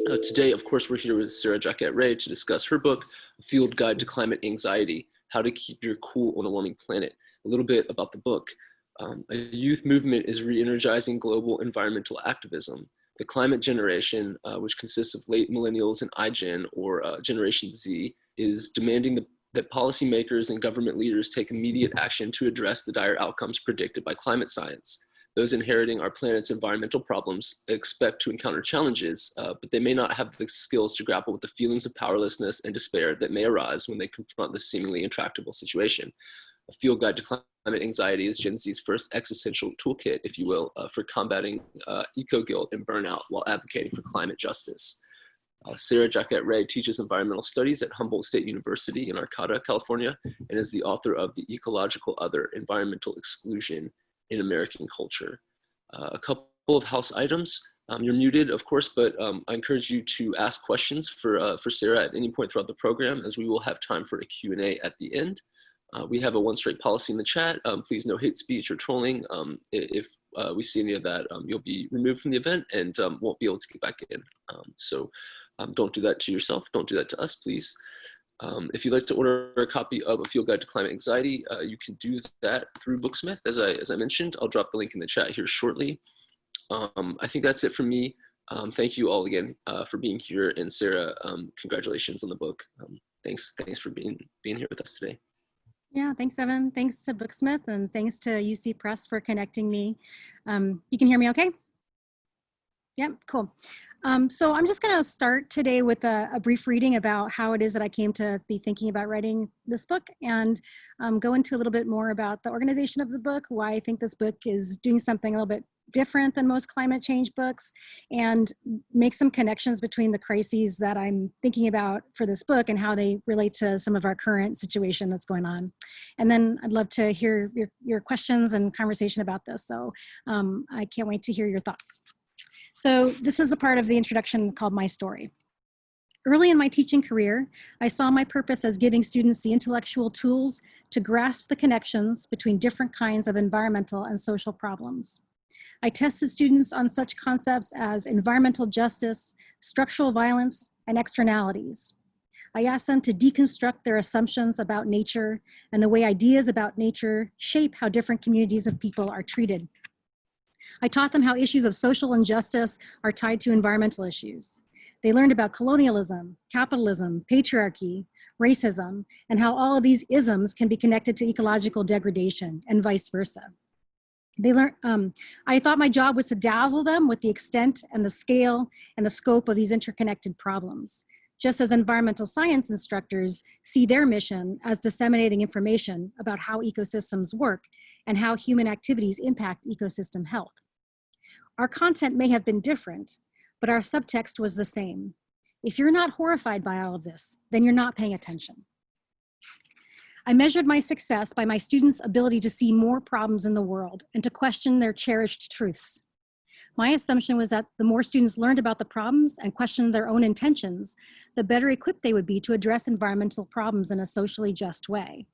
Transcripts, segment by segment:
Today, of course, we're here with Sarah Jaquette Ray to discuss her book, A Field Guide to Climate Anxiety, How to Keep Your Cool on a Warming Planet. A little bit about the book. A youth movement is re-energizing global environmental activism. The climate generation, which consists of late millennials and iGen, or Generation Z, is demanding that policymakers and government leaders take immediate action to address the dire outcomes predicted by climate science. Those inheriting our planet's environmental problems expect to encounter challenges, but they may not have the skills to grapple with the feelings of powerlessness and despair that may arise when they confront this seemingly intractable situation. A Field Guide to Climate Anxiety is Gen Z's first existential toolkit, if you will, for combating eco-guilt and burnout while advocating for climate justice. Sarah Jaquette Ray teaches environmental studies at Humboldt State University in Arcata, California, and is the author of The Ecological Other, Environmental Exclusion in American Culture. A couple of house items. You're muted, of course, but I encourage you to ask questions for Sarah at any point throughout the program, as we will have time for a Q&A at the end. We have a one strike policy in the chat. Please no hate speech or trolling. If we see any of that, you'll be removed from the event and won't be able to get back in. So don't do that to yourself. Don't do that to us, please. If you'd like to order a copy of A Field Guide to Climate Anxiety, you can do that through Booksmith, as I mentioned. I'll drop the link in the chat here shortly. I think that's it for me. Thank you all again for being here, and Sarah, congratulations on the book. Thanks for being here with us today. Yeah, thanks, Evan. Thanks to Booksmith, and thanks to UC Press for connecting me. You can hear me okay? Yep, cool. So I'm just going to start today with a brief reading about how it is that I came to be thinking about writing this book, and go into a little bit more about the organization of the book, why I think this book is doing something a little bit different than most climate change books, and make some connections between the crises that I'm thinking about for this book and how they relate to some of our current situation that's going on. And then I'd love to hear your questions and conversation about this. So I can't wait to hear your thoughts. So this is a part of the introduction called My Story. Early in my teaching career, I saw my purpose as giving students the intellectual tools to grasp the connections between different kinds of environmental and social problems. I tested students on such concepts as environmental justice, structural violence, and externalities. I asked them to deconstruct their assumptions about nature and the way ideas about nature shape how different communities of people are treated. I taught them how issues of social injustice are tied to environmental issues. They learned about colonialism, capitalism, patriarchy, racism, and how all of these isms can be connected to ecological degradation and vice versa. They learned, I thought my job was to dazzle them with the extent and the scale and the scope of these interconnected problems, just as environmental science instructors see their mission as disseminating information about how ecosystems work and how human activities impact ecosystem health. Our content may have been different, but our subtext was the same. If you're not horrified by all of this, then you're not paying attention. I measured my success by my students' ability to see more problems in the world and to question their cherished truths. My assumption was that the more students learned about the problems and questioned their own intentions, the better equipped they would be to address environmental problems in a socially just way.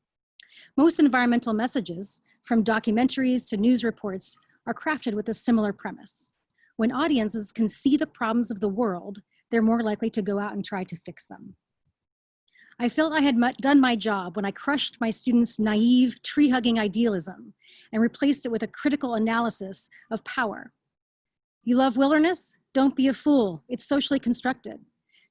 Most environmental messages, from documentaries to news reports, are crafted with a similar premise. When audiences can see the problems of the world, they're more likely to go out and try to fix them. I felt I had done my job when I crushed my students' naive, tree-hugging idealism and replaced it with a critical analysis of power. You love wilderness? Don't be a fool. It's socially constructed.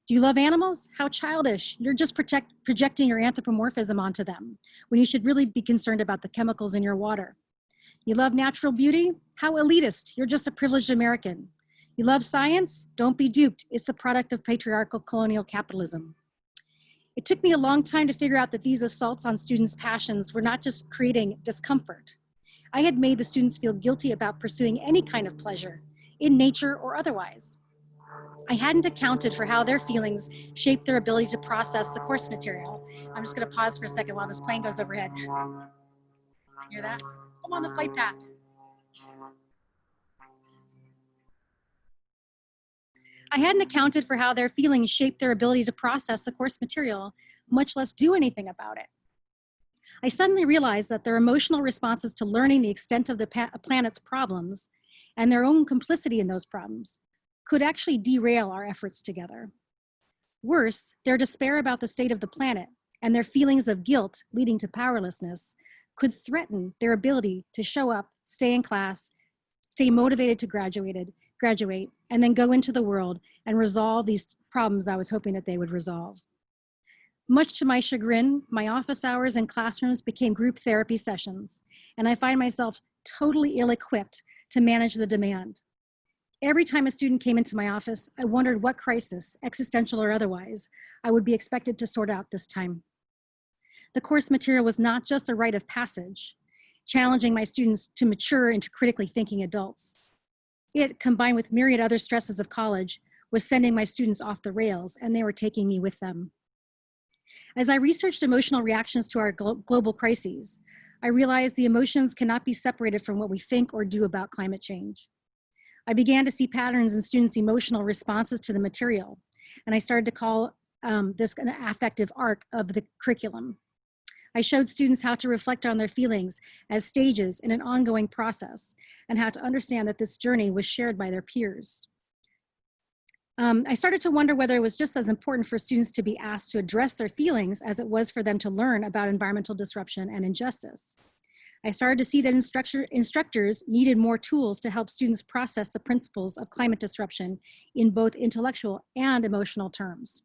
Do you love animals? How childish. You're just projecting your anthropomorphism onto them, when you should really be concerned about the chemicals in your water. You love natural beauty? How elitist. You're just a privileged American. You love science? Don't be duped. It's the product of patriarchal colonial capitalism. It took me a long time to figure out that these assaults on students' passions were not just creating discomfort. I had made the students feel guilty about pursuing any kind of pleasure, in nature or otherwise. I hadn't accounted for how their feelings shaped their ability to process the course material. I'm just gonna pause for a second while this plane goes overhead. Hear that? I'm on the flight path. I hadn't accounted for how their feelings shaped their ability to process the course material, much less do anything about it. I suddenly realized that their emotional responses to learning the extent of the planet's problems and their own complicity in those problems could actually derail our efforts together. Worse, their despair about the state of the planet and their feelings of guilt leading to powerlessness could threaten their ability to show up, stay in class, stay motivated to graduate, and then go into the world and resolve these problems I was hoping that they would resolve. Much to my chagrin, my office hours and classrooms became group therapy sessions, and I find myself totally ill-equipped to manage the demand. Every time a student came into my office, I wondered what crisis, existential or otherwise, I would be expected to sort out this time. The course material was not just a rite of passage, challenging my students to mature into critically thinking adults. It, combined with myriad other stresses of college, was sending my students off the rails, and they were taking me with them. As I researched emotional reactions to our global crises, I realized the emotions cannot be separated from what we think or do about climate change. I began to see patterns in students' emotional responses to the material, and I started to call this an affective arc of the curriculum. I showed students how to reflect on their feelings as stages in an ongoing process, and how to understand that this journey was shared by their peers. I started to wonder whether it was just as important for students to be asked to address their feelings as it was for them to learn about environmental disruption and injustice. I started to see that instructors needed more tools to help students process the principles of climate disruption in both intellectual and emotional terms.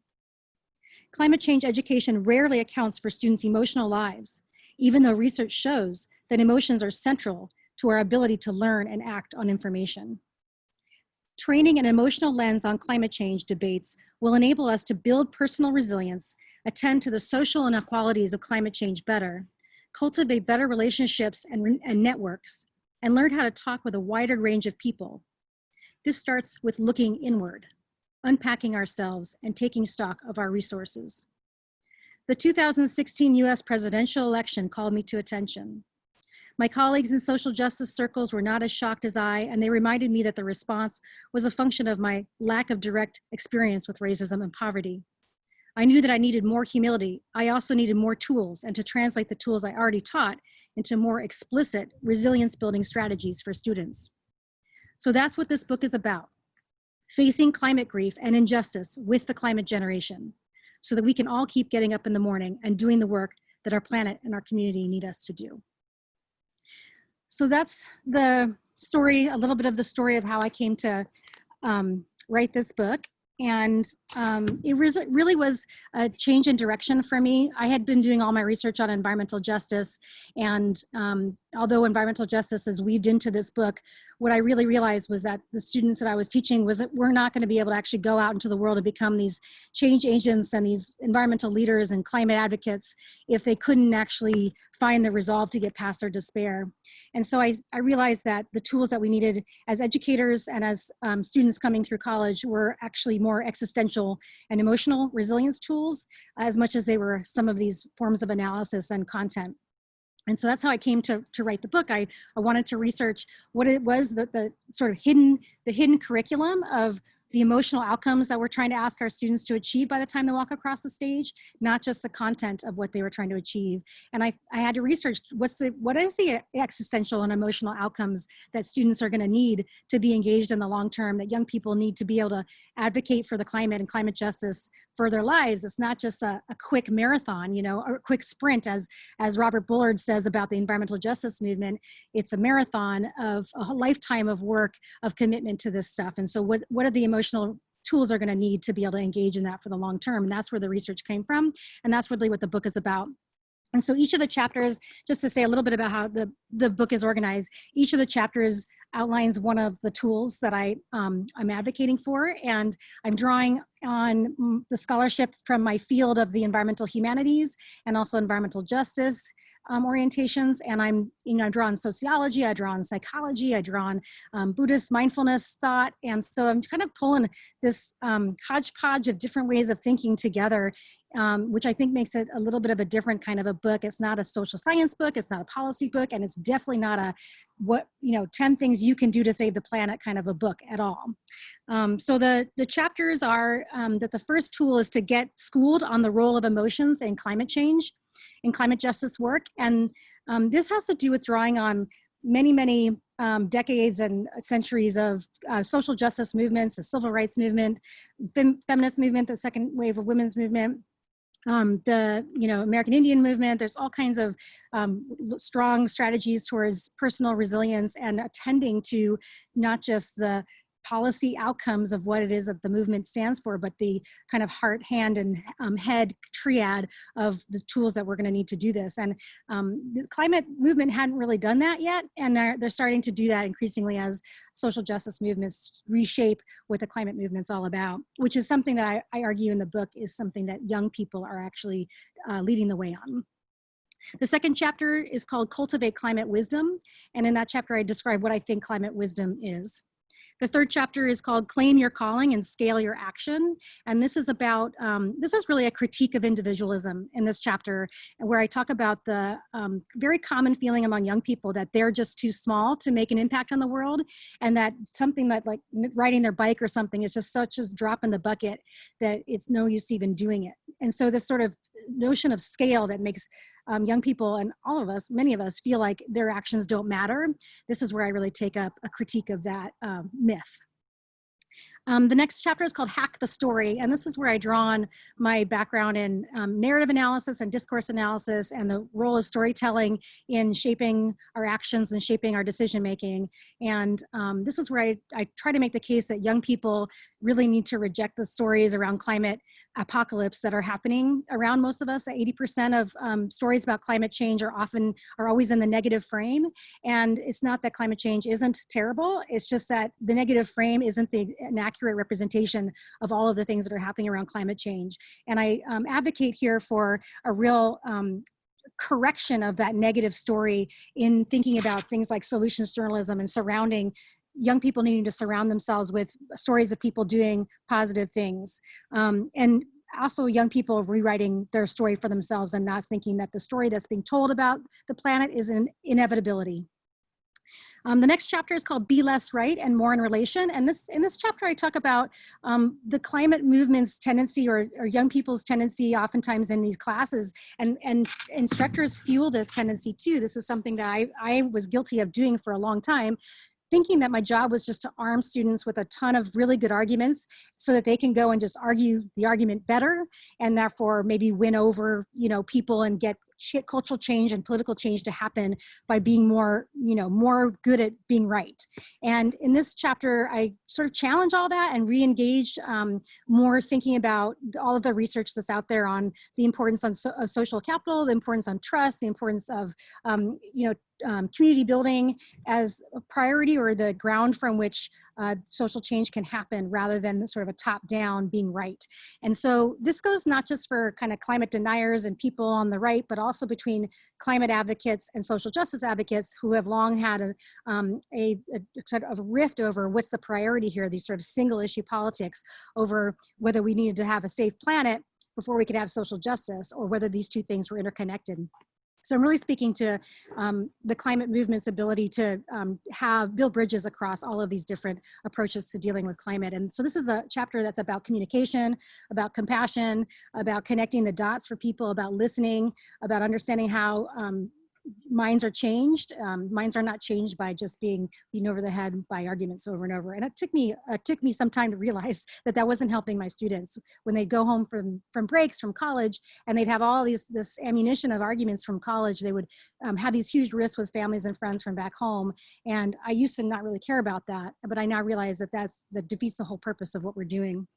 Climate change education rarely accounts for students' emotional lives, even though research shows that emotions are central to our ability to learn and act on information. Training an emotional lens on climate change debates will enable us to build personal resilience, attend to the social inequalities of climate change better, cultivate better relationships and networks, and learn how to talk with a wider range of people. This starts with looking inward, unpacking ourselves, and taking stock of our resources. The 2016 US presidential election called me to attention. My colleagues in social justice circles were not as shocked as I, and they reminded me that the response was a function of my lack of direct experience with racism and poverty. I knew that I needed more humility. I also needed more tools, and to translate the tools I already taught into more explicit resilience-building strategies for students. So that's what this book is about: facing climate grief and injustice with the climate generation, so that we can all keep getting up in the morning and doing the work that our planet and our community need us to do. So that's the story, a little bit of the story of how I came to write this book. And it really was a change in direction for me. I had been doing all my research on environmental justice, and although environmental justice is weaved into this book, what I really realized was that the students that I was teaching were not going to be able to actually go out into the world and become these change agents and these environmental leaders and climate advocates if they couldn't actually find the resolve to get past their despair. And so I realized that the tools that we needed as educators and as students coming through college were actually more existential and emotional resilience tools, as much as they were some of these forms of analysis and content. And so that's how I came to write the book. I wanted to research what it was, the sort of hidden curriculum of the emotional outcomes that we're trying to ask our students to achieve by the time they walk across the stage, not just the content of what they were trying to achieve. And I had to research what is the existential and emotional outcomes that students are going to need to be engaged in the long term, that young people need to be able to advocate for the climate and climate justice for their lives. It's not just a quick marathon, you know, or a quick sprint, as Robert Bullard says about the environmental justice movement. It's a marathon of a lifetime of work, of commitment to this stuff. And so what are the emotional tools are going to need to be able to engage in that for the long term? And that's where the research came from. And that's really what the book is about. And so each of the chapters, just to say a little bit about how the book is organized, each of the chapters outlines one of the tools that I'm advocating for. And I'm drawing on the scholarship from my field of the environmental humanities and also environmental justice orientations. And I draw on sociology, I draw on psychology, I draw on Buddhist mindfulness thought. And so I'm kind of pulling this hodgepodge of different ways of thinking together, which I think makes it a little bit of a different kind of a book. It's not a social science book, it's not a policy book, and it's definitely not a 10 things you can do to save the planet kind of a book at all. So the chapters are that the first tool is to get schooled on the role of emotions in climate change, in climate justice work. And this has to do with drawing on many decades and centuries of social justice movements, the civil rights movement, feminist movement, the second wave of women's movement, the American Indian movement. There's all kinds of strong strategies towards personal resilience and attending to not just the policy outcomes of what it is that the movement stands for, but the kind of heart, hand, and head triad of the tools that we're going to need to do this. And the climate movement hadn't really done that yet, and they're starting to do that increasingly as social justice movements reshape what the climate movement's all about, which is something that I argue in the book is something that young people are actually leading the way on. The second chapter is called Cultivate Climate Wisdom, and in that chapter I describe what I think climate wisdom is. The third chapter is called Claim Your Calling and Scale Your Action. And this is about, this is really a critique of individualism in this chapter, where I talk about the very common feeling among young people that they're just too small to make an impact on the world, and that something that like riding their bike or something is just such a drop in the bucket that it's no use even doing it. And so this sort of notion of scale that makes young people and all of us, many of us, feel like their actions don't matter. This is where I really take up a critique of that myth. The next chapter is called Hack the Story, and this is where I draw on my background in narrative analysis and discourse analysis and the role of storytelling in shaping our actions and shaping our decision making. And this is where I try to make the case that young people really need to reject the stories around climate apocalypse that are happening around most of us. 80% of stories about climate change are always in the negative frame. And it's not that climate change isn't terrible, it's just that the negative frame isn't an accurate representation of all of the things that are happening around climate change. And I advocate here for a real correction of that negative story in thinking about things like solutions journalism and surrounding young people needing to surround themselves with stories of people doing positive things. And also young people rewriting their story for themselves and not thinking that the story that's being told about the planet is an inevitability. The next chapter is called Be Less Right and More in Relation. And in this chapter, I talk about the climate movement's tendency or young people's tendency oftentimes in these classes, and instructors fuel this tendency too. This is something that I was guilty of doing for a long time, thinking that my job was just to arm students with a ton of really good arguments so that they can go and just argue the argument better and therefore maybe win over, people and get cultural change and political change to happen by being more good at being right. And in this chapter, I sort of challenge all that and re-engage more thinking about all of the research that's out there on the importance of social capital, the importance on trust, the importance of community building as a priority or the ground from which social change can happen rather than sort of a top-down being right. And so this goes not just for kind of climate deniers and people on the right, but also between climate advocates and social justice advocates who have long had a sort of rift over what's the priority here, these sort of single issue politics over whether we needed to have a safe planet before we could have social justice or whether these two things were interconnected. So I'm really speaking to the climate movement's ability to build bridges across all of these different approaches to dealing with climate. And so this is a chapter that's about communication, about compassion, about connecting the dots for people, about listening, about understanding how minds are changed. Minds are not changed by just being beaten over the head by arguments over and over. And it took me some time to realize that that wasn't helping my students. When they'd go home from breaks from college and they'd have all this ammunition of arguments from college, they would have these huge risks with families and friends from back home. And I used to not really care about that, but I now realize that that defeats the whole purpose of what we're doing.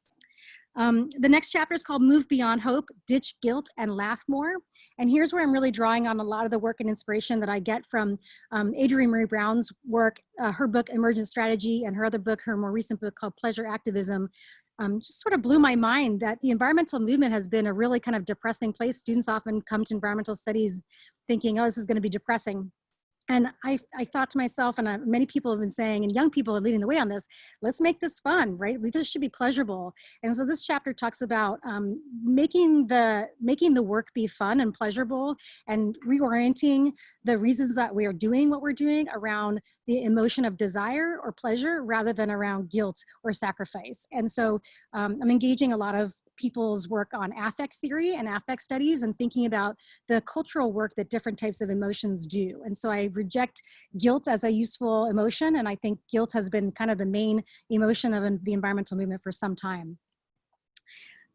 The next chapter is called Move Beyond Hope, Ditch Guilt and Laugh More. And here's where I'm really drawing on a lot of the work and inspiration that I get from Adrienne Marie Brown's work, her book Emergent Strategy, and her other book, her more recent book called Pleasure Activism. Just sort of blew my mind that the environmental movement has been a really kind of depressing place. Students often come to environmental studies thinking, oh, this is going to be depressing. And I thought to myself, and many people have been saying, and young people are leading the way on this, let's make this fun, right? This should be pleasurable. And so this chapter talks about making the work be fun and pleasurable and reorienting the reasons that we are doing what we're doing around the emotion of desire or pleasure rather than around guilt or sacrifice. And so I'm engaging a lot of people's work on affect theory and affect studies and thinking about the cultural work that different types of emotions do. And so I reject guilt as a useful emotion, and I think guilt has been kind of the main emotion of the environmental movement for some time.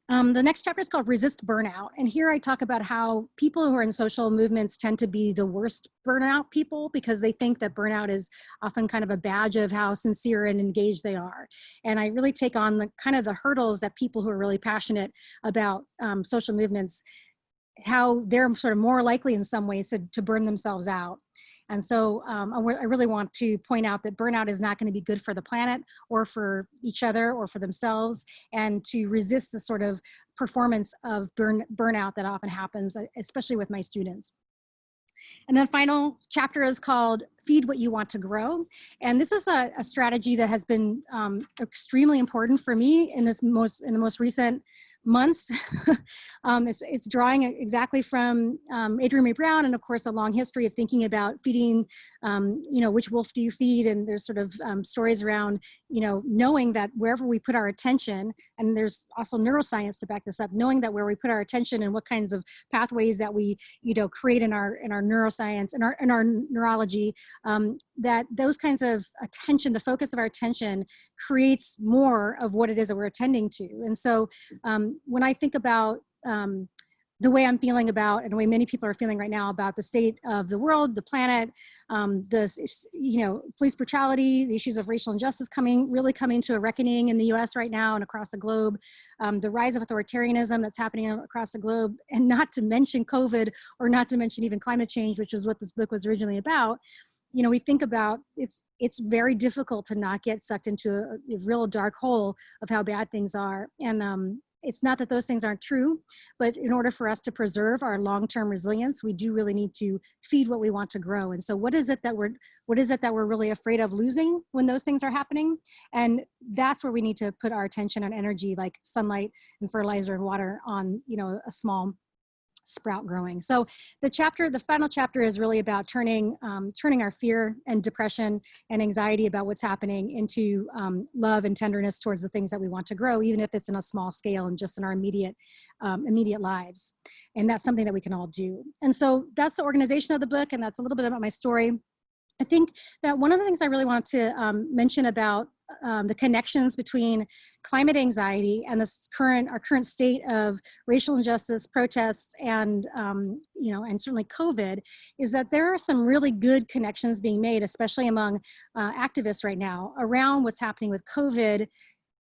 The next chapter is called Resist Burnout. And here I talk about how people who are in social movements tend to be the worst burnout people because they think that burnout is often kind of a badge of how sincere and engaged they are. And I really take on the kind of the hurdles that people who are really passionate about social movements, how they're sort of more likely in some ways to burn themselves out. And so I really want to point out that burnout is not going to be good for the planet or for each other or for themselves, and to resist the sort of performance of burnout that often happens, especially with my students. And then final chapter is called Feed What You Want to Grow. And this is a strategy that has been extremely important for me in the most recent months. It's drawing exactly from Adrienne May Brown, and of course a long history of thinking about feeding, which wolf do you feed? And there's sort of stories around, knowing that wherever we put our attention, and there's also neuroscience to back this up, knowing that where we put our attention and what kinds of pathways that we, create in our neuroscience and our neurology, that those kinds of attention, the focus of our attention creates more of what it is that we're attending to. And so when I think about the way I'm feeling about, and the way many people are feeling right now about the state of the world, the planet, police brutality, the issues of racial injustice really coming to a reckoning in the US right now and across the globe, the rise of authoritarianism that's happening across the globe, and not to mention COVID, or not to mention even climate change, which is what this book was originally about. We think about it's very difficult to not get sucked into a real dark hole of how bad things are. And it's not that those things aren't true, but in order for us to preserve our long-term resilience, we do really need to feed what we want to grow. And so what is it that we're really afraid of losing when those things are happening? And that's where we need to put our attention and energy, like sunlight and fertilizer and water, on, a small sprout growing. So the final chapter is really about turning our fear and depression and anxiety about what's happening into love and tenderness towards the things that we want to grow, even if it's in a small scale and just in our immediate lives. And that's something that we can all do. And so that's the organization of the book, and that's a little bit about my story. I think that one of the things I really want to mention about the connections between climate anxiety and our current state of racial injustice, protests, and and certainly COVID, is that there are some really good connections being made, especially among activists right now, around what's happening with COVID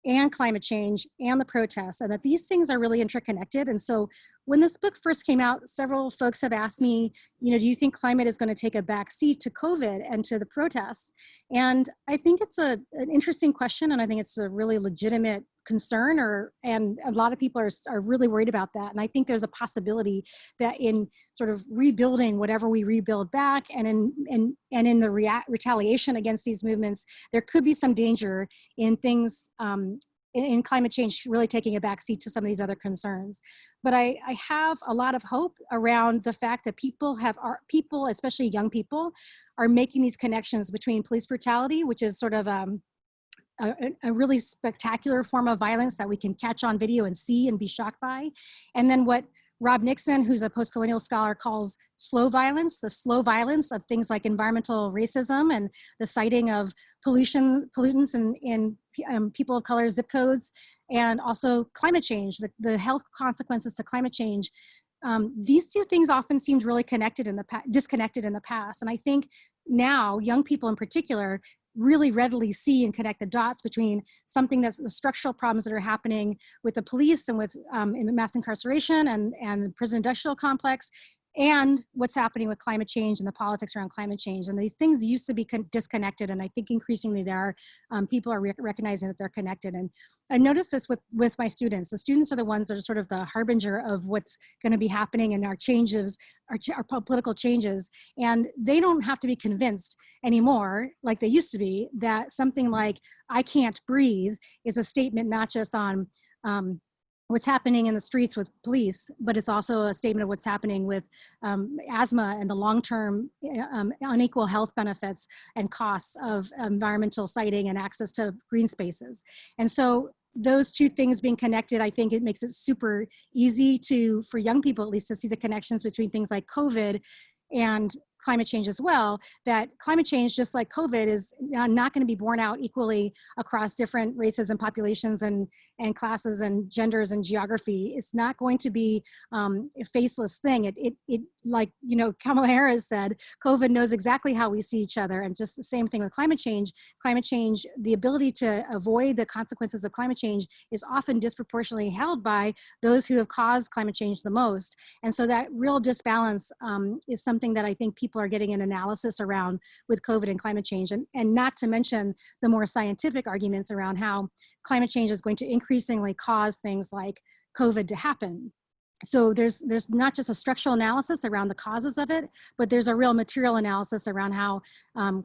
and climate change and the protests, and that these things are really interconnected. And so when this book first came out, several folks have asked me, do you think climate is going to take a back seat to COVID and to the protests? And I think it's an interesting question, and I think it's a really legitimate concern, and a lot of people are really worried about that. And I think there's a possibility that in sort of rebuilding whatever we rebuild back, and in the retaliation against these movements, there could be some danger in things in climate change really taking a backseat to some of these other concerns. But I have a lot of hope around the fact that people, especially young people, are making these connections between police brutality, which is sort of a really spectacular form of violence that we can catch on video and see and be shocked by, and then what Rob Nixon, who's a post-colonial scholar, calls slow violence, the slow violence of things like environmental racism and the citing of pollutants in people of color zip codes, and also climate change, the health consequences to climate change. These two things often seemed really disconnected in the past. And I think now young people in particular really readily see and connect the dots between something that's the structural problems that are happening with the police and with mass incarceration and prison industrial complex, and what's happening with climate change and the politics around climate change. And these things used to be disconnected, and I think increasingly people are recognizing that they're connected. And I noticed this with my students. The students are the ones that are sort of the harbinger of what's going to be happening in our changes, our political changes. And they don't have to be convinced anymore, like they used to be, that something like "I can't breathe" is a statement not just on what's happening in the streets with police, but it's also a statement of what's happening with asthma and the long-term unequal health benefits and costs of environmental siting and access to green spaces. And so those two things being connected, I think it makes it super easy for young people at least to see the connections between things like COVID and climate change as well, that climate change, just like COVID, is not going to be borne out equally across different races and populations and classes and genders and geography. It's not going to be a faceless thing. It like, you know, Kamala Harris said, COVID knows exactly how we see each other. And just the same thing with climate change. Climate change, the ability to avoid the consequences of climate change is often disproportionately held by those who have caused climate change the most. And so that real disbalance is something that I think people are getting an analysis around with COVID and climate change, and not to mention the more scientific arguments around how climate change is going to increasingly cause things like COVID to happen. So there's not just a structural analysis around the causes of it, but there's a real material analysis around how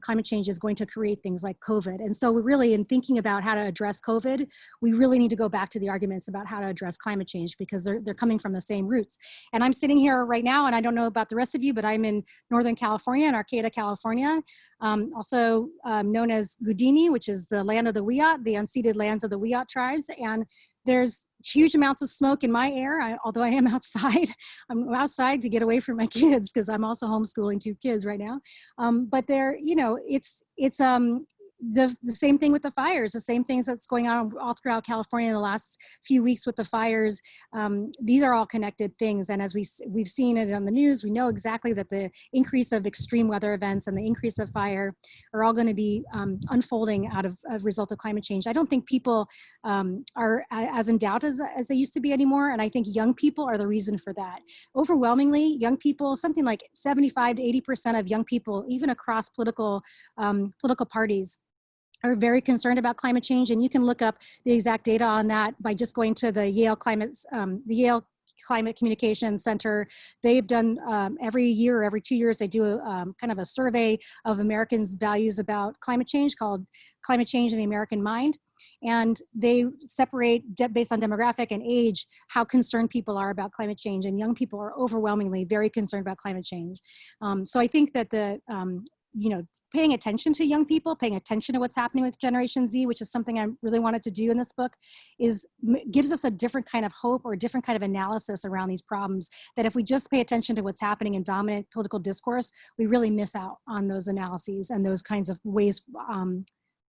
climate change is going to create things like COVID. And so we're really, in thinking about how to address COVID, we really need to go back to the arguments about how to address climate change, because they're coming from the same roots. And I'm sitting here right now, and I don't know about the rest of you, but I'm in Northern California, in Arcata, California, also known as Gudini, which is the land of the Wiyot, the unceded lands of the Wiyot tribes. And there's huge amounts of smoke in my air, although I am outside. I'm outside to get away from my kids because I'm also homeschooling 2 kids right now. But there, you know, it's the same thing with the fires, the same things that's going on all throughout California in the last few weeks with the fires. These are all connected things. And as we've seen it on the news, we know exactly that the increase of extreme weather events and the increase of fire are all going to be unfolding out of a result of climate change. I don't think people are as in doubt as they used to be anymore. And I think young people are the reason for that. Overwhelmingly, young people, something like 75 to 80% of young people, even across political parties, are very concerned about climate change. And you can look up the exact data on that by just going to the Yale Climate Communication Center. They've done every year or every 2 years, they do a kind of a survey of Americans' values about climate change called Climate Change in the American Mind. And they separate, based on demographic and age, how concerned people are about climate change. And young people are overwhelmingly very concerned about climate change. So I think that paying attention to young people, paying attention to what's happening with Generation Z, which is something I really wanted to do in this book, gives us a different kind of hope or a different kind of analysis around these problems, that if we just pay attention to what's happening in dominant political discourse, we really miss out on those analyses and those kinds of ways,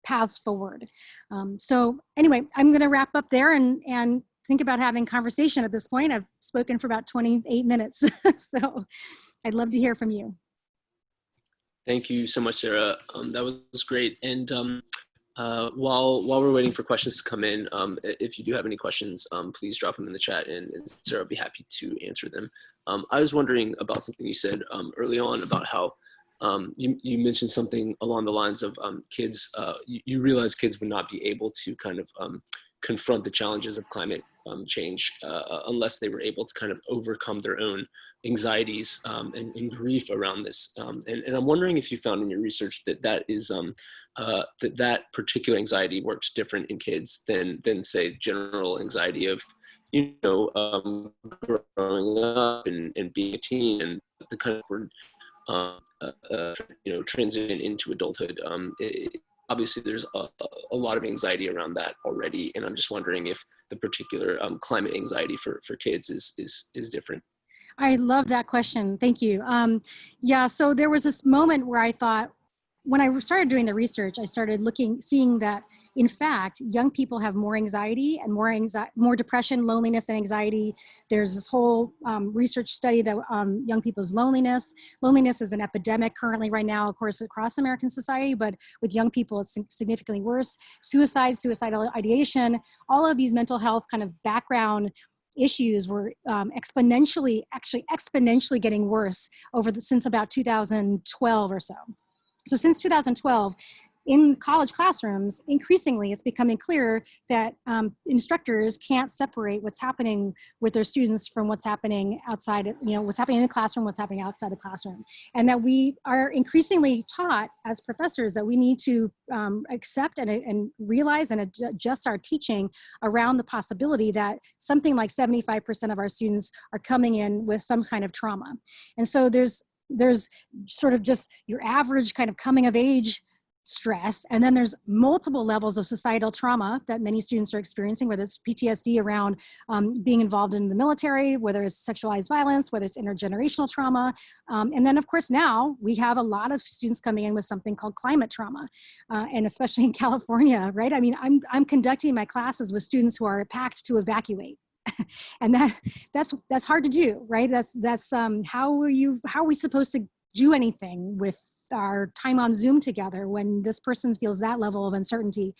paths forward. So anyway, I'm gonna wrap up there and think about having conversation at this point. I've spoken for about 28 minutes, so I'd love to hear from you. Thank you so much, Sarah. That was great. And while we're waiting for questions to come in, if you do have any questions, please drop them in the chat, and Sarah will be happy to answer them. I was wondering about something you said early on about how you mentioned something along the lines of kids. You realize kids would not be able to kind of confront the challenges of climate change unless they were able to kind of overcome their own anxieties and grief around this. And I'm wondering if you found in your research that that particular anxiety works different in kids than say general anxiety of, growing up and being a teen and the kind of transition into adulthood. Obviously, there's a lot of anxiety around that already, and I'm just wondering if the particular climate anxiety for kids is different. I love that question. Thank you. Yeah, so there was this moment where I thought, when I started doing the research, I started seeing that, in fact, young people have more anxiety and more depression, loneliness, and anxiety. There's this whole research study that young people's loneliness. Loneliness is an epidemic currently right now, of course, across American society, but with young people, it's significantly worse. Suicidal ideation, all of these mental health kind of background issues were exponentially getting worse since about 2012 or so. So since 2012, in college classrooms, increasingly it's becoming clear that instructors can't separate what's happening with their students from what's happening outside, what's happening in the classroom, what's happening outside the classroom. And that we are increasingly taught as professors that we need to accept and realize and adjust our teaching around the possibility that something like 75% of our students are coming in with some kind of trauma. And so there's sort of just your average kind of coming of age stress. And then there's multiple levels of societal trauma that many students are experiencing, whether it's PTSD around being involved in the military, whether it's sexualized violence, whether it's intergenerational trauma. And then of course now we have a lot of students coming in with something called climate trauma. And especially in California, right? I mean, I'm conducting my classes with students who are packed to evacuate. And that's hard to do, right? How are we supposed to do anything with our time on Zoom together when this person feels that level of uncertainty?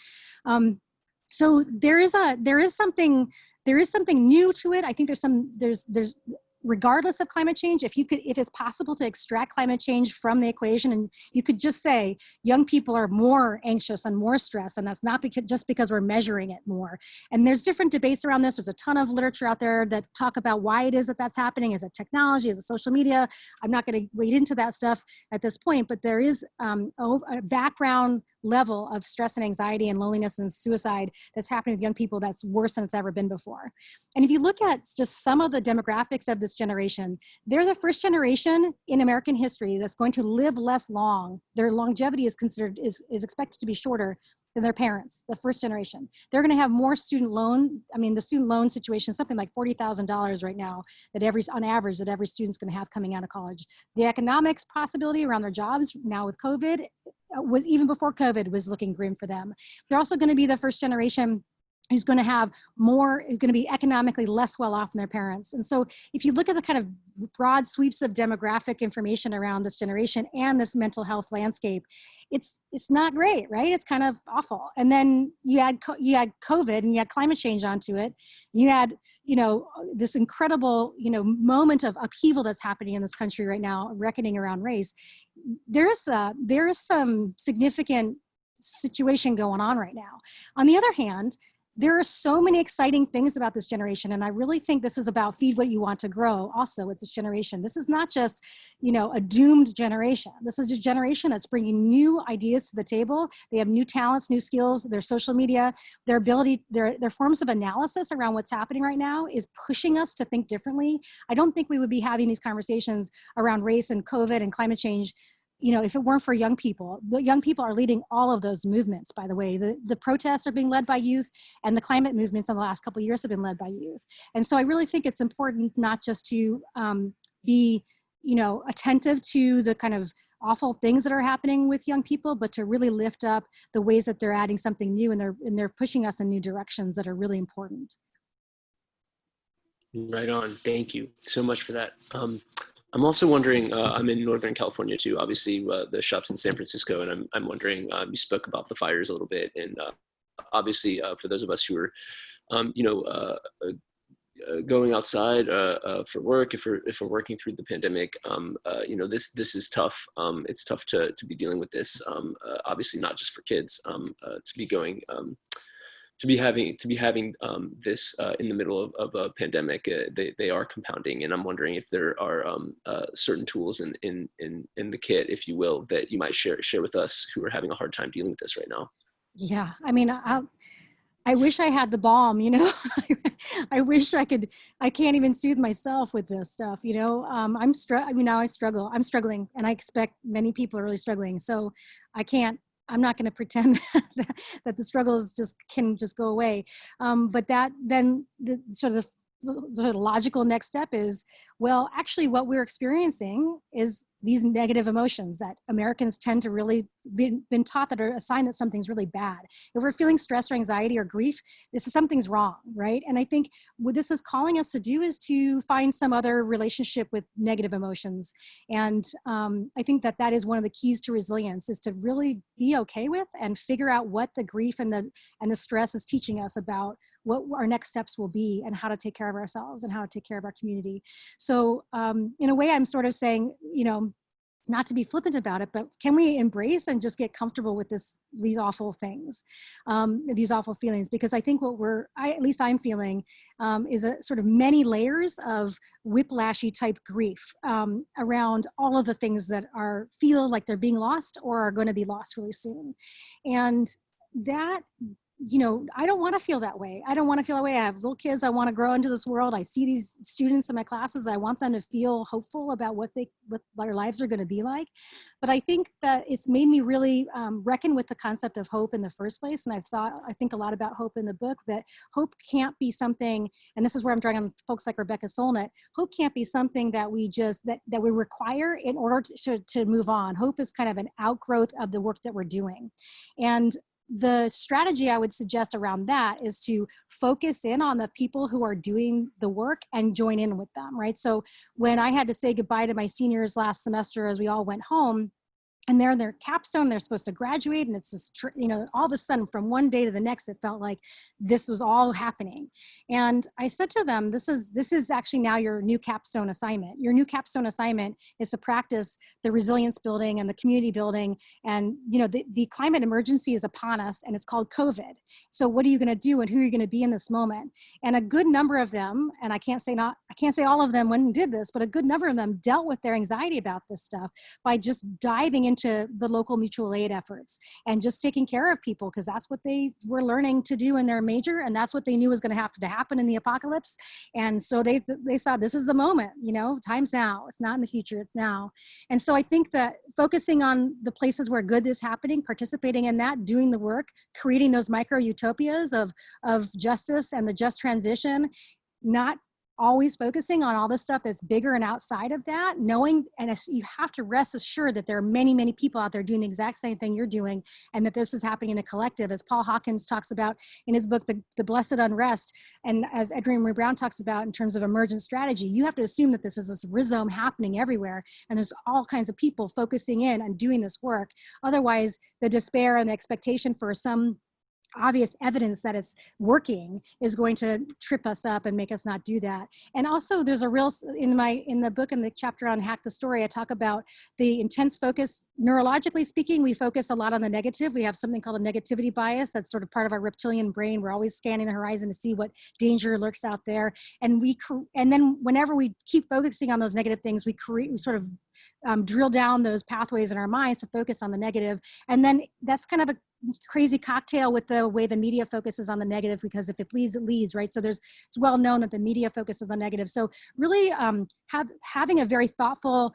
So there is something new to it. I think there's regardless of climate change, if it's possible to extract climate change from the equation, and you could just say young people are more anxious and more stressed, and that's not just because we're measuring it more. And there's different debates around this. There's a ton of literature out there that talk about why it is that that's happening. Is it technology? Is it social media? I'm not going to wade into that stuff at this point, but there is a background level of stress and anxiety and loneliness and suicide that's happening with young people that's worse than it's ever been before. And if you look at just some of the demographics of this generation, they're the first generation in American history that's going to live less long. Their longevity is expected to be shorter than their parents, the first generation. They're going to have more student loan. I mean, the student loan situation is something like $40,000 right now that on average that every student's going to have coming out of college. The economics possibility around their jobs now with COVID was, even before COVID, was looking grim for them. They're also going to be the first generation who's going to have going to be economically less well off than their parents. And so if you look at the kind of broad sweeps of demographic information around this generation and this mental health landscape, it's not great, right? It's kind of awful. And then you add COVID and you add climate change onto it. You add, this incredible, moment of upheaval that's happening in this country right now, reckoning around race. There is some significant situation going on right now. On the other hand, there are so many exciting things about this generation. And I really think this is about feed what you want to grow also with this generation. This is not just, a doomed generation. This is a generation that's bringing new ideas to the table. They have new talents, new skills, their social media, their ability, their forms of analysis around what's happening right now is pushing us to think differently. I don't think we would be having these conversations around race and COVID and climate change if it weren't for young people. The young people are leading all of those movements, by the way. The protests are being led by youth, and the climate movements in the last couple of years have been led by youth. And so I really think it's important not just to be, attentive to the kind of awful things that are happening with young people, but to really lift up the ways that they're adding something new and they're pushing us in new directions that are really important. Right on. Thank you so much for that. I'm also wondering, I'm in Northern California too, obviously the shop's in San Francisco, and I'm wondering, you spoke about the fires a little bit, and obviously for those of us who are, going outside for work, if we're working through the pandemic, this is tough. It's tough to be dealing with this, obviously not just for kids, to be having this in the middle of a pandemic. They are compounding, and I'm wondering if there are certain tools in the kit, if you will, that you might share with us who are having a hard time dealing with this right now. Yeah, I mean, I wish I had the balm, I wish I could. I can't even soothe myself with this stuff, I'm struggling, and I expect many people are really struggling. So I'm not going to pretend that the struggles can go away. But that then the sort of logical next step is, well, actually what we're experiencing is these negative emotions that Americans tend to really been taught that are a sign that something's really bad. If we're feeling stress or anxiety or grief, something's wrong, right? And I think what this is calling us to do is to find some other relationship with negative emotions. And I think that is one of the keys to resilience, is to really be okay with and figure out what the grief and the stress is teaching us about what our next steps will be and how to take care of ourselves and how to take care of our community. So in a way, I'm sort of saying, not to be flippant about it, but can we embrace and just get comfortable with these awful things, these awful feelings? Because I think at least I'm feeling is a sort of many layers of whiplashy type grief around all of the things that feel like they're being lost or are going to be lost really soon. And that I don't want to feel that way. I don't want to feel that way. I have little kids. I want to grow into this world. I see these students in my classes. I want them to feel hopeful about what their lives are going to be like. But I think that it's made me really reckon with the concept of hope in the first place. And I think a lot about hope in the book, that hope can't be something, and this is where I'm drawing on folks like Rebecca Solnit, hope can't be something that we just, that we require in order to move on. Hope is kind of an outgrowth of the work that we're doing. And the strategy I would suggest around that is to focus in on the people who are doing the work and join in with them, right? So when I had to say goodbye to my seniors last semester as we all went home, and they're in their capstone, they're supposed to graduate, and it's just, all of a sudden from one day to the next, it felt like this was all happening. And I said to them, this is actually now your new capstone assignment. Your new capstone assignment is to practice the resilience building and the community building. And the climate emergency is upon us, and it's called COVID. So what are you going to do, and who are you going to be in this moment? And a good number of them, and I can't say all of them went and did this, but a good number of them dealt with their anxiety about this stuff by just diving into the local mutual aid efforts and just taking care of people, because that's what they were learning to do in their major, and that's what they knew was going to have to happen in the apocalypse. And so they saw, this is the moment, time's now. It's not in the future, it's now. And so I think that focusing on the places where good is happening, participating in that, doing the work, creating those micro utopias of justice and the just transition, not always focusing on all the stuff that's bigger and outside of that, knowing, and you have to rest assured that there are many, many people out there doing the exact same thing you're doing, and that this is happening in a collective, as Paul Hawkins talks about in his book, The Blessed Unrest, and as Edgar Marie Brown talks about in terms of emergent strategy. You have to assume that this is this rhizome happening everywhere, and there's all kinds of people focusing in and doing this work. Otherwise, the despair and the expectation for some obvious evidence that it's working is going to trip us up and make us not do that. And also there's a real, in the book, in the chapter on Hack the Story, I talk about the intense focus. Neurologically speaking, we focus a lot on the negative. We have something called a negativity bias. That's sort of part of our reptilian brain. We're always scanning the horizon to see what danger lurks out there. And then whenever we keep focusing on those negative things, we sort of drill down those pathways in our minds to focus on the negative. And then that's kind of a crazy cocktail with the way the media focuses on the negative, because if it bleeds, it leads, right? So it's well known that the media focuses on negative. So really having a very thoughtful,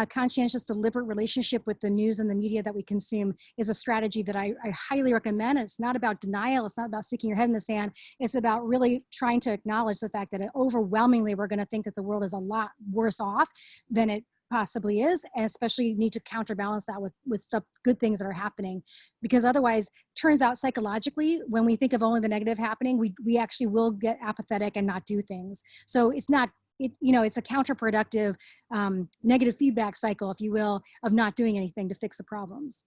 conscientious, deliberate relationship with the news and the media that we consume is a strategy that I highly recommend. It's not about denial. It's not about sticking your head in the sand. It's about really trying to acknowledge the fact that overwhelmingly we're going to think that the world is a lot worse off than it possibly is, and especially need to counterbalance that with some good things that are happening, because otherwise, turns out psychologically, when we think of only the negative happening, we actually will get apathetic and not do things. So it's not, it's a counterproductive negative feedback cycle, if you will, of not doing anything to fix the problems.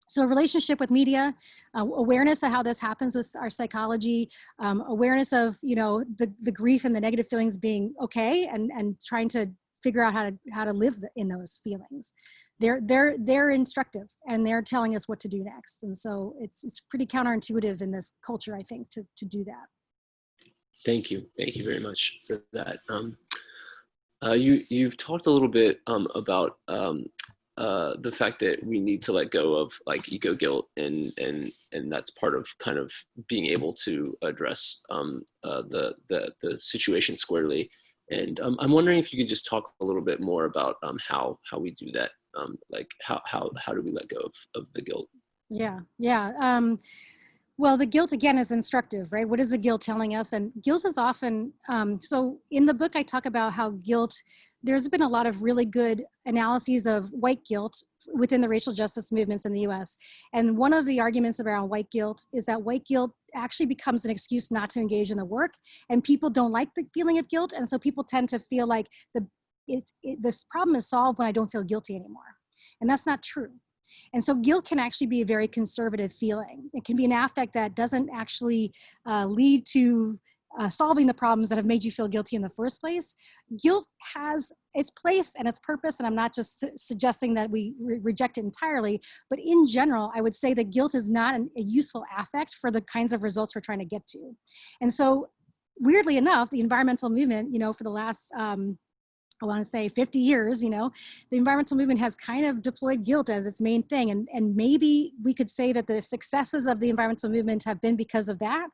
So a relationship with media, awareness of how this happens with our psychology, awareness of, the grief and the negative feelings being okay, and trying to figure out how to live in those feelings. They're instructive, and they're telling us what to do next. And so it's pretty counterintuitive in this culture, I think, to do that. Thank you very much for that. You've talked a little bit about the fact that we need to let go of like eco guilt, and that's part of kind of being able to address the situation squarely. And I'm wondering if you could just talk a little bit more about how we do that. Like how do we let go of the guilt? Yeah. Well, the guilt, again, is instructive, right? What is the guilt telling us? And guilt is often, so in the book, I talk about how guilt, there's been a lot of really good analyses of white guilt within the racial justice movements in the US. And one of the arguments around white guilt is that white guilt actually becomes an excuse not to engage in the work. And people don't like the feeling of guilt. And so people tend to feel like this problem is solved when I don't feel guilty anymore. And that's not true. And so guilt can actually be a very conservative feeling. It can be an affect that doesn't actually lead to solving the problems that have made you feel guilty in the first place. Guilt has its place and its purpose, and I'm not just suggesting that we reject it entirely, but in general, I would say that guilt is not a useful affect for the kinds of results we're trying to get to. And so weirdly enough, the environmental movement, for the last I want to say 50 years, the environmental movement has kind of deployed guilt as its main thing. And maybe we could say that the successes of the environmental movement have been because of that.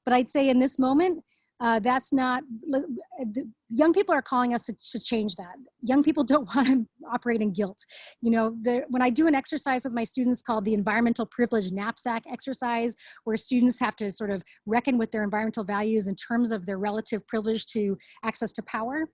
But I'd say in this moment, that's not, young people are calling us to change that. Young people don't want to operate in guilt. When I do an exercise with my students called the environmental privilege knapsack exercise, where students have to sort of reckon with their environmental values in terms of their relative privilege to access to power.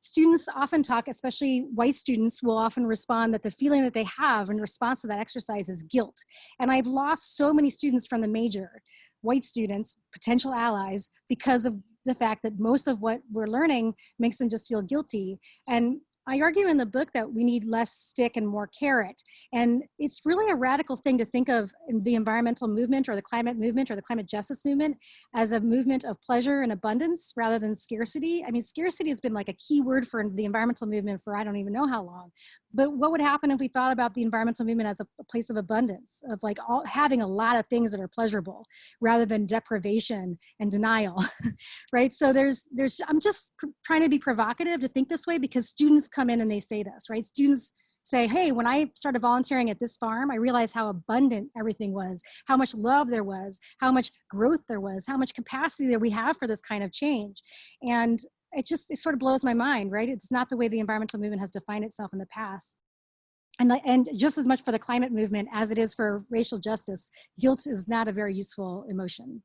Students often talk, especially white students will often respond that the feeling that they have in response to that exercise is guilt. And I've lost so many students from the major, white students, potential allies, because of the fact that most of what we're learning makes them just feel guilty. And I argue in the book that we need less stick and more carrot. And it's really a radical thing to think of the environmental movement or the climate movement or the climate justice movement as a movement of pleasure and abundance rather than scarcity. I mean, scarcity has been like a key word for the environmental movement for I don't even know how long. But what would happen if we thought about the environmental movement as a place of abundance, of like having a lot of things that are pleasurable rather than deprivation and denial, right? So I'm just trying to be provocative to think this way because students come in and they say this, right? Students say, hey, when I started volunteering at this farm, I realized how abundant everything was, how much love there was, how much growth there was, how much capacity that we have for this kind of change. And it sort of blows my mind, right? It's not the way the environmental movement has defined itself in the past. And just as much for the climate movement as it is for racial justice, guilt is not a very useful emotion.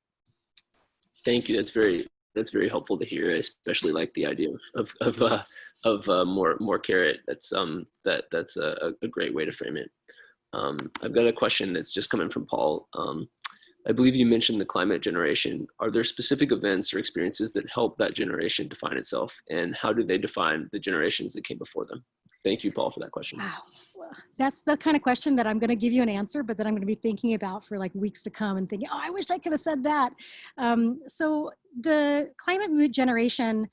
Thank you. That's very helpful to hear, especially like the idea of more carrot. That's a great way to frame it. I've got a question that's just coming from Paul. I believe you mentioned the climate generation. Are there specific events or experiences that help that generation define itself? And how do they define the generations that came before them? Thank you, Paul, for that question. Wow. That's the kind of question that I'm going to give you an answer, but that I'm going to be thinking about for like weeks to come and thinking, oh, I wish I could have said that. So the climate mood generation,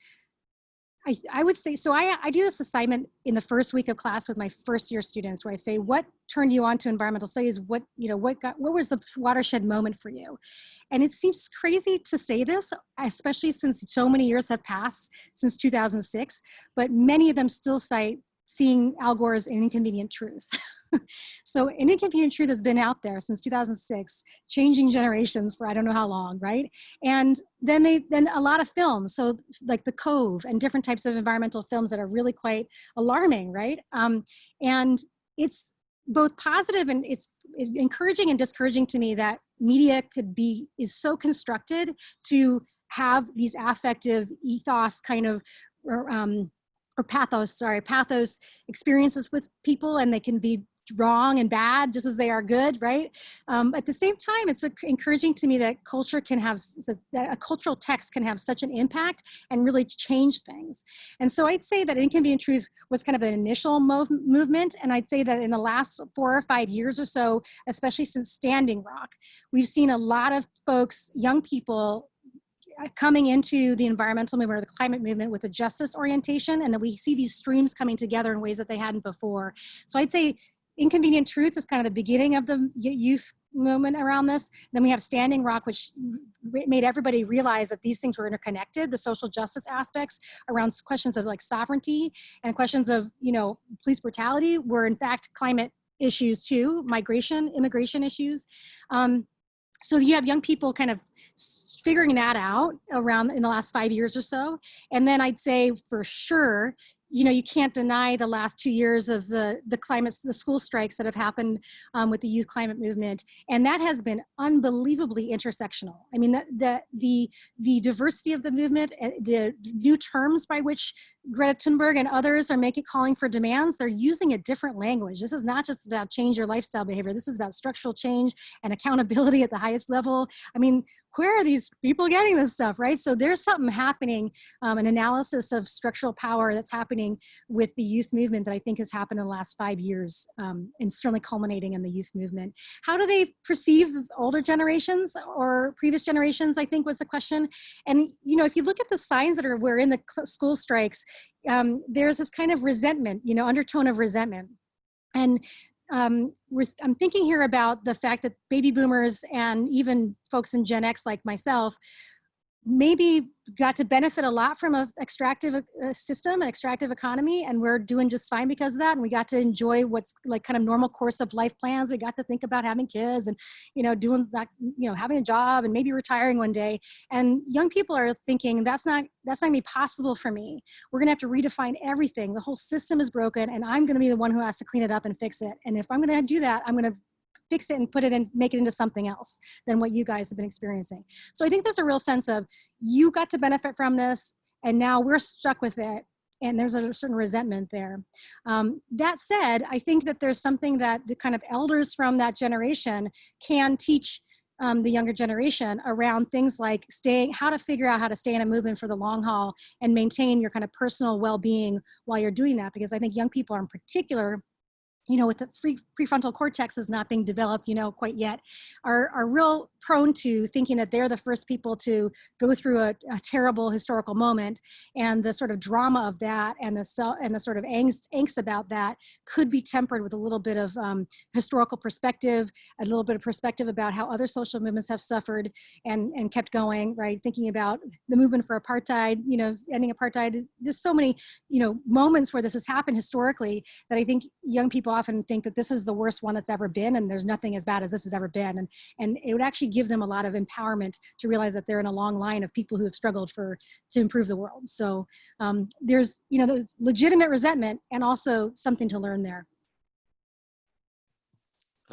I would say, so I do this assignment in the first week of class with my first year students where I say, what turned you on to environmental studies? What was the watershed moment for you? And it seems crazy to say this, especially since so many years have passed since 2006, but many of them still cite seeing Al Gore's An Inconvenient Truth. So An Inconvenient Truth has been out there since 2006, changing generations for I don't know how long, right? And then a lot of films, so like The Cove and different types of environmental films that are really quite alarming, right? And it's both positive and it's encouraging and discouraging to me that media is so constructed to have these affective ethos kind of, or pathos experiences with people, and they can be wrong and bad just as they are good, right? At the same time, it's encouraging to me that that a cultural text can have such an impact and really change things. And so I'd say that Inconvenient Truth was kind of an initial movement, and I'd say that in the last 4 or 5 years or so, especially since Standing Rock, we've seen a lot of folks, young people, coming into the environmental movement or the climate movement with a justice orientation, and that we see these streams coming together in ways that they hadn't before. So I'd say Inconvenient Truth is kind of the beginning of the youth movement around this. Then we have Standing Rock, which made everybody realize that these things were interconnected, the social justice aspects around questions of like sovereignty and questions of, police brutality were in fact climate issues too, migration, immigration issues. So you have young people kind of figuring that out around in the last 5 years or so. And then I'd say for sure, you can't deny the last 2 years of the school strikes that have happened with the youth climate movement. And that has been unbelievably intersectional. I mean, the diversity of the movement, the new terms by which Greta Thunberg and others are calling for demands, they're using a different language. This is not just about change your lifestyle behavior. This is about structural change and accountability at the highest level. I mean, where are these people getting this stuff, right? So there's something happening, an analysis of structural power that's happening with the youth movement that I think has happened in the last 5 years, and certainly culminating in the youth movement. How do they perceive older generations or previous generations, I think was the question. And, if you look at the signs that were in the school strikes, there's this kind of resentment, undertone of resentment. And I'm thinking here about the fact that baby boomers and even folks in Gen X like myself maybe got to benefit a lot from an extractive system, an extractive economy, and we're doing just fine because of that. And we got to enjoy what's like kind of normal course of life plans. We got to think about having kids and, doing that, having a job and maybe retiring one day. And young people are thinking that's not gonna be possible for me. We're gonna have to redefine everything. The whole system is broken, and I'm gonna be the one who has to clean it up and fix it. And if I'm gonna do that, I'm gonna fix it and put it in, make it into something else than what you guys have been experiencing. So I think there's a real sense of you got to benefit from this, and now we're stuck with it. And there's a certain resentment there. That said, I think that there's something that the kind of elders from that generation can teach the younger generation around things like how to figure out how to stay in a movement for the long haul and maintain your kind of personal well-being while you're doing that. Because I think young people are in particular, with the prefrontal cortex is not being developed, quite yet, are real prone to thinking that they're the first people to go through a terrible historical moment, and the sort of drama of that and the sort of angst about that could be tempered with a little bit of historical perspective, a little bit of perspective about how other social movements have suffered and kept going, right? Thinking about the movement for apartheid, ending apartheid. There's so many, moments where this has happened historically that I think young people often think that this is the worst one that's ever been, and there's nothing as bad as this has ever been. And it would actually give them a lot of empowerment to realize that they're in a long line of people who have struggled to improve the world. So there's legitimate resentment and also something to learn there.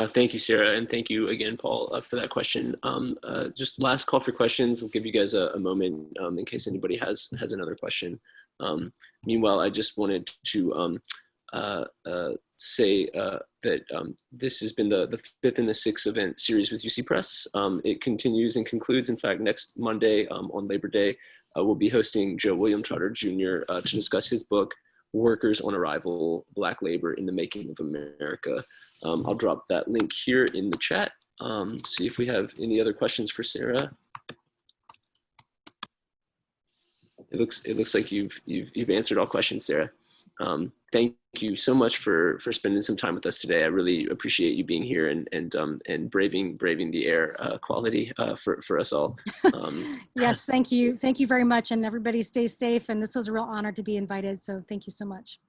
Thank you, Sarah, and thank you again, Paul, for that question. Just last call for questions. We'll give you guys a moment in case anybody has another question. Meanwhile, I just wanted to say that this has been the fifth in the sixth event series with UC Press. It continues and concludes. In fact, next Monday on Labor Day, we'll be hosting Joe William Trotter Jr. To discuss his book, Workers on Arrival, Black Labor in the Making of America. I'll drop that link here in the chat. See if we have any other questions for Sarah. It looks like you've answered all questions, Sarah. Thank you so much for spending some time with us today. I really appreciate you being here and braving the air quality for us all. Yes, thank you very much, and everybody stay safe. And this was a real honor to be invited. So thank you so much.